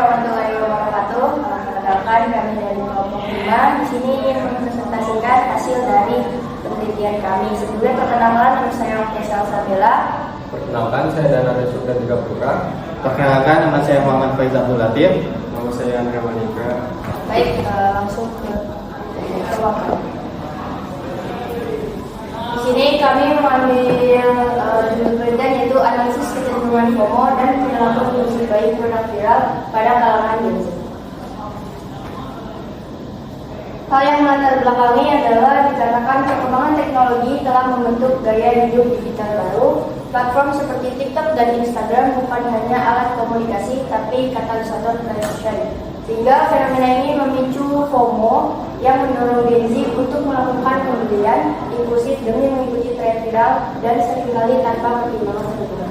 warahmatullahi wabarakatuh. Perkenalkan, kami dari kelompok 5 di sini ingin mempresentasikan hasil dari penelitian kami. Sebelumnya perkenalan, nama saya Okesa Sabella. Perkenalkan, saya Dana Desuk dan juga Putra. Perkenalkan, nama saya Muhammad Faiz Abdul Latif. Nama saya Andrea Manika. Baik, langsung ke kelompok. Di sini kami mengambil judul penelitian yaitu analisis kecenderungan FOMO dan perilaku konsumsi bayi produk viral pada kalangan Gen Z. Hal yang melatar belakangi adalah dikarenakan perkembangan teknologi telah membentuk gaya hidup digital baru. Platform seperti TikTok dan Instagram bukan hanya alat komunikasi, tapi katalisator sharing. Sehingga fenomena ini memicu FOMO yang mendorong Gen Z untuk melakukan pembelian impulsif demi mengikuti tren viral dan seringkali tanpa pertimbangan lingkungan.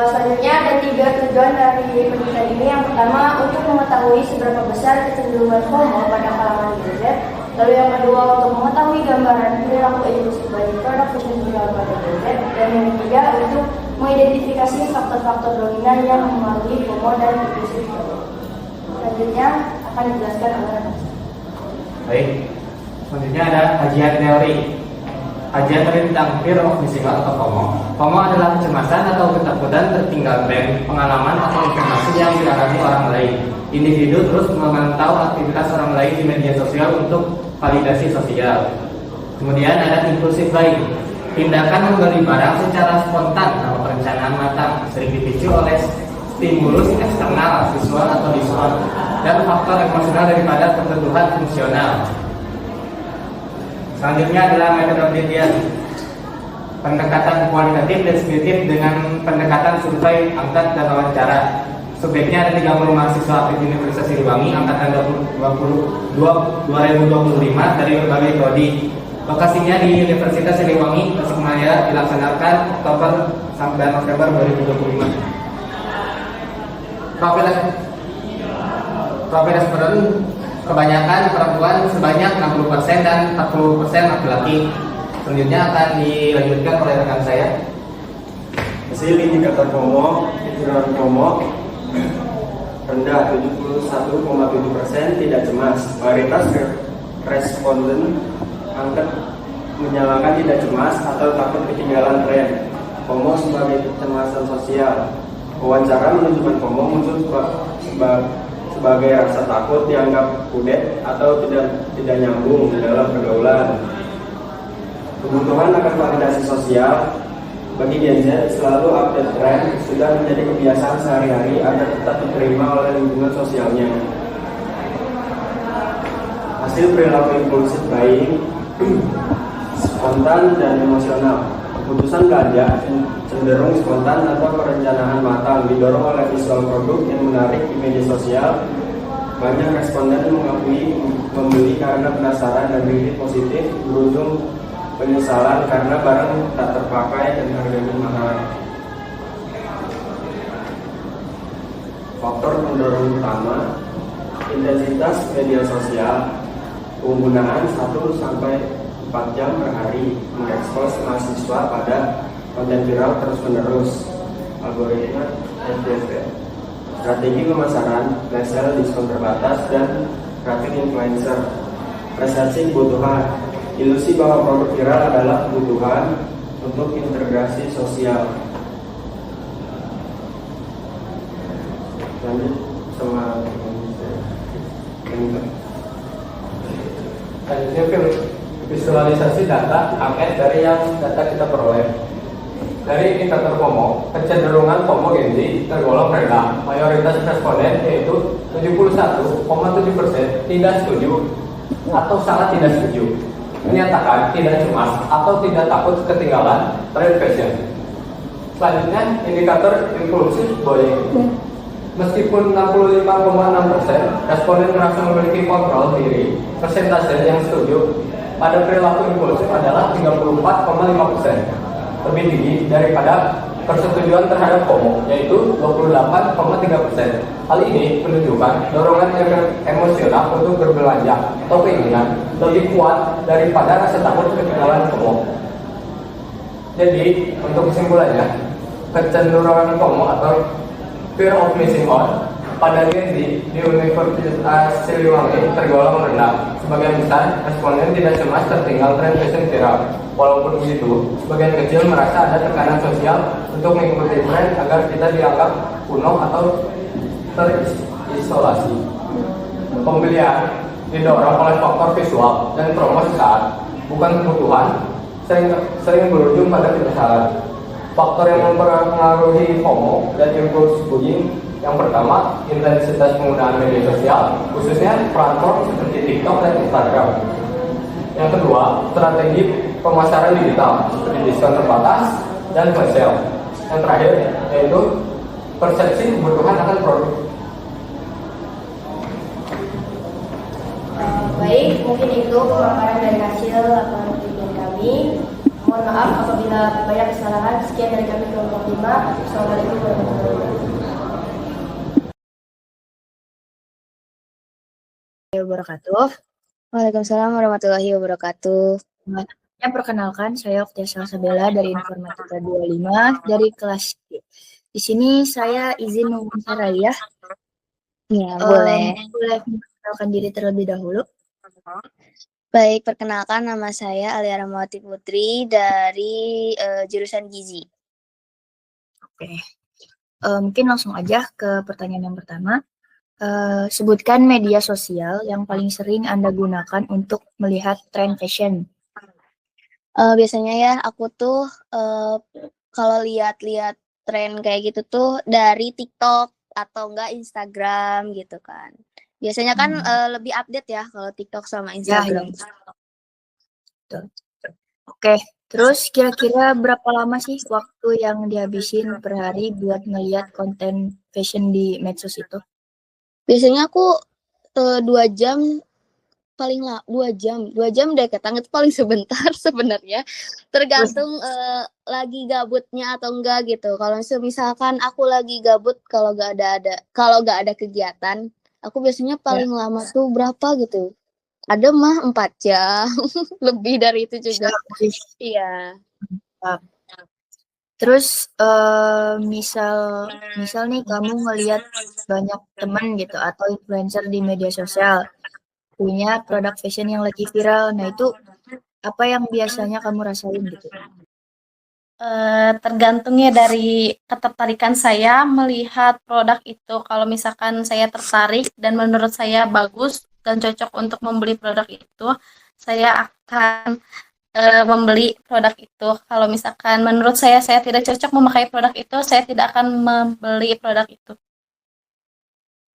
Selanjutnya ada 3 tujuan dari penelitian ini. Yang pertama, untuk mengetahui seberapa besar kecenderungan FOMO pada kalangan Gen Z. Lalu yang kedua, untuk mengetahui gambaran perilaku impulsif bagi produk fashion viral pada Gen Z. Dan yang ketiga, untuk mengidentifikasi faktor-faktor dominan yang mempengaruhi FOMO dan impulsif. Selanjutnya akan dijelaskan oleh Mas. Baik, selanjutnya ada kajian teori. Kajian teori tentang fear of missing out atau FOMO. FOMO adalah kecemasan atau ketakutan tertinggal tren, pengalaman atau informasi yang dialami orang lain. Individu terus memantau aktivitas orang lain di media sosial untuk validasi sosial. Kemudian ada impulsive buying. Tindakan membeli barang secara spontan atau perencanaan matang, sering dipicu oleh stimulus eksternal, visual atau visual, dan faktor emosional daripada kebutuhan fungsional. Selanjutnya adalah metode penelitian. Pendekatan kualitatif dan deskriptif dengan pendekatan survei, angkat, dan wawancara. Subjeknya ada 30 mahasiswa aktif Universitas Siliwangi angkatan 2025 dari berbagai prodi. Lokasinya di Universitas Siliwangi, Tasikmalaya, dilaksanakan Oktober sampai November 2025. Profil responden kebanyakan perempuan sebanyak 60% dan 40% laki-laki. Selanjutnya akan dilanjutkan oleh rekan saya. Hasil indikator FOMO, kecenderungan FOMO rendah 71,7%, tidak cemas. Mayoritas responden angkat menyalahkan tidak cemas atau takut ketinggalan tren. FOMO sebagai kecemasan sosial. Wawancara menunjukkan FOMO muncul sebagai rasa takut dianggap kudet atau tidak nyambung dalam pergaulan. Kebutuhan akan validasi sosial bagi Gen Z selalu update tren sudah menjadi kebiasaan sehari-hari agar tetap diterima oleh lingkungan sosialnya. Hasil perilaku impulsif buying spontan dan emosional. Keputusan belanja cenderung spontan atau perencanaan matang, didorong oleh visual produk yang menarik di media sosial. Banyak responden mengakui membeli karena penasaran dan review positif, berujung penyesalan karena barang tak terpakai dan harganya mahal. Faktor pendorong utama: intensitas media sosial, penggunaan 1-4 jam per hari, mengekspos mahasiswa pada konten viral terus-menerus. Algoritma FDV, strategi pemasaran, flash sale, diskon terbatas, dan traffic influencer. Persepsi kebutuhan, ilusi bahwa produk viral adalah kebutuhan untuk integrasi sosial. Lanjut sama visualisasi data angket dari yang data kita peroleh. Dari indikator FOMO, kecenderungan FOMO Gen Z tergolong rendah. Mayoritas responden yaitu 71,7% tidak setuju atau sangat tidak setuju, menyatakan tidak cemas atau tidak takut ketinggalan tren fashion. Selanjutnya indikator impulsif buying. Meskipun 65,6% responden merasa memiliki kontrol diri, persentase yang setuju pada perilaku impulsif adalah 34,5%, lebih tinggi daripada persetujuan terhadap FOMO, yaitu 28,3%. Hal ini menunjukkan dorongan emosional untuk berbelanja atau keinginan lebih kuat daripada rasa takut ketinggalan FOMO. Jadi, untuk kesimpulannya, kecenderungan FOMO atau fear of missing out pada Gen Z di Universitas Siliwangi tergolong rendah. Sebagian besar responden tidak cemas tertinggal tren fashion viral. Walaupun begitu, sebagian kecil merasa ada tekanan sosial untuk mengikuti tren agar tidak dianggap kuno atau terisolasi. Pembelian didorong oleh faktor visual dan promo sesaat, bukan kebutuhan, sering berujung pada penyesalan. Faktor yang mempengaruhi FOMO dan impulse buying: yang pertama, intensitas penggunaan media sosial, khususnya platform seperti TikTok dan Instagram. Yang kedua, strategi pemasaran digital seperti diskon terbatas dan flash sale. Yang terakhir, yaitu persepsi kebutuhan akan produk. Baik, mungkin itu pemaparan dari hasil laporan penelitian kami. Mohon maaf apabila banyak kesalahan. Sekian dari kami kelompok 5. Assalamualaikum warahmatullahi wabarakatuh. Waalaikumsalam warahmatullahi wabarakatuh. Ya, perkenalkan, saya Oktia Salsabella dari Informatika 25 dari kelas D. Di sini saya izin mewawancarai ya. Ya, boleh. Boleh memperkenalkan diri terlebih dahulu. Baik, perkenalkan nama saya Alia Ramawati Putri dari jurusan Gizi. Oke. Mungkin langsung aja ke pertanyaan yang pertama. Sebutkan media sosial yang paling sering Anda gunakan untuk melihat tren fashion. Biasanya ya aku tuh kalau lihat-lihat tren kayak gitu tuh dari TikTok atau enggak Instagram gitu kan. Biasanya kan lebih update ya kalau TikTok sama Instagram. Betul. Oke, terus kira-kira berapa lama sih waktu yang dihabisin per hari buat ngeliat konten fashion di medsos itu? Biasanya aku 2 jam paling lah 2 jam deh, ketang itu paling sebentar sebenarnya. Tergantung lagi gabutnya atau enggak gitu. Kalau misalkan aku lagi gabut kalau nggak ada kegiatan, aku biasanya paling lama tuh berapa gitu. Ada mah 4 jam, lebih dari itu juga. Iya. Terus misal nih kamu ngelihat banyak teman gitu atau influencer di media sosial punya produk fashion yang lagi viral. Nah, itu apa yang biasanya kamu rasain gitu? Tergantungnya dari ketertarikan saya melihat produk itu. Kalau misalkan saya tertarik dan menurut saya bagus dan cocok untuk membeli produk itu, saya akan membeli produk itu. Kalau misalkan menurut saya tidak cocok memakai produk itu, saya tidak akan membeli produk itu.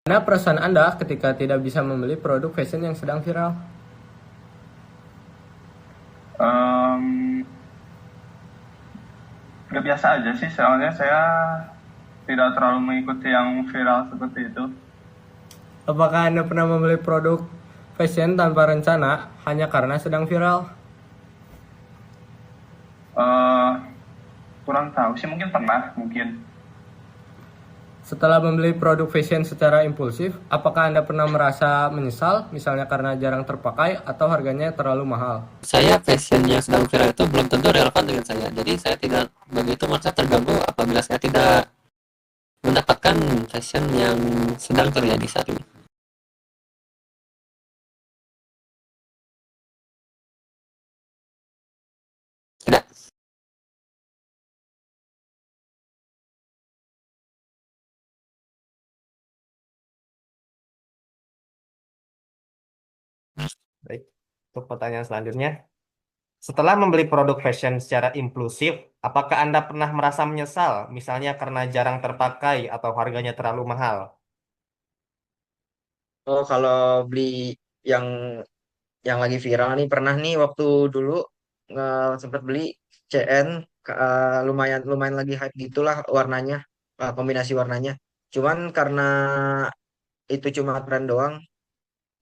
Mana perasaan Anda ketika tidak bisa membeli produk fashion yang sedang viral? Gak biasa aja sih, soalnya saya tidak terlalu mengikuti yang viral seperti itu. Apakah Anda pernah membeli produk fashion tanpa rencana hanya karena sedang viral? Kurang tahu sih, mungkin pernah, mungkin. Setelah membeli produk fashion secara impulsif, apakah Anda pernah merasa menyesal, misalnya karena jarang terpakai atau harganya terlalu mahal? Saya fashion yang sedang viral itu belum tentu relevan dengan saya, jadi saya tidak begitu merasa terganggu apabila saya tidak mendapatkan fashion yang sedang terjadi saat ini. Tidak. Baik, untuk pertanyaan selanjutnya. Setelah membeli produk fashion secara impulsif, apakah Anda pernah merasa menyesal, misalnya karena jarang terpakai atau harganya terlalu mahal? Oh, kalau beli yang lagi viral nih, pernah nih waktu dulu sempat beli CN, lumayan lagi hype gitulah warnanya, kombinasi warnanya. Cuman karena itu cuma tren doang,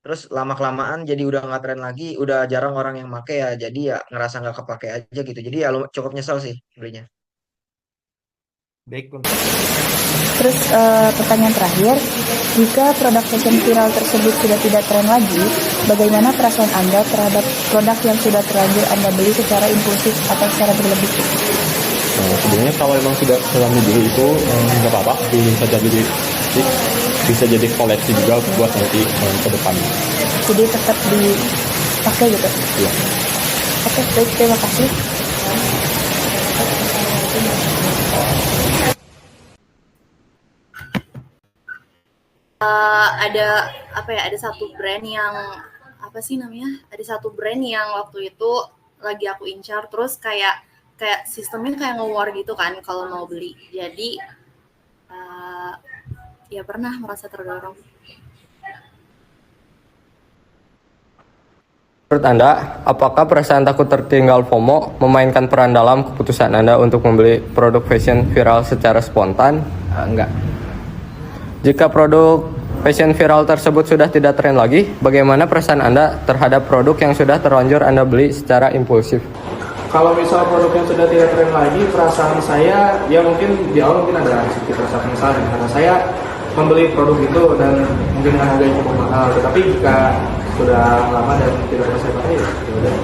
terus lama-kelamaan jadi udah nggak tren lagi, udah jarang orang yang make ya, jadi ya ngerasa nggak kepake aja gitu. Jadi ya cukup nyesel sih belinya. Baik, Terus pertanyaan terakhir, jika produk fashion viral tersebut sudah tidak tren lagi, bagaimana perasaan Anda terhadap produk yang sudah terlanjur Anda beli secara impulsif atau secara berlebih? Sebenarnya kalau emang sudah terlanjur dulu itu nggak apa-apa, bisa jadi koleksi juga buat nanti ke depan. Jadi tetap dipakai gitu. Iya. Oke, baik, terima kasih. Ada satu brand yang ada satu brand yang waktu itu lagi aku incar, terus kayak sistemnya kayak nge-war gitu kan kalau mau beli. Jadi ya pernah merasa terdorong. Menurut Anda, apakah perasaan takut tertinggal FOMO memainkan peran dalam keputusan Anda untuk membeli produk fashion viral secara spontan? Enggak. Jika produk fashion viral tersebut sudah tidak tren lagi, bagaimana perasaan Anda terhadap produk yang sudah terlanjur Anda beli secara impulsif? Kalau misal produk yang sudah tidak tren lagi, perasaan saya ya mungkin di awal mungkin ada sedikit rasa penasaran karena saya membeli produk itu dan mungkin dengan harga yang cukup mahal. Tetapi jika sudah lama dan tidak pernah saya pakai, ya udah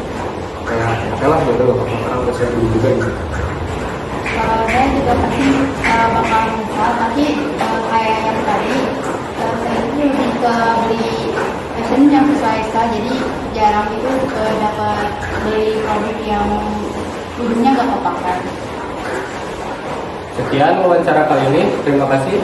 kayak oke lah, ya udah gak apa-apa karena udah saya beli juga gitu. Saya juga pasti bakal misal, tapi kayak yang tadi saya itu lebih ke beli fashion yang sesuai style, jadi jarang itu dapat beli produk yang ujungnya gak kepakai. Sekian wawancara kali ini, terima kasih.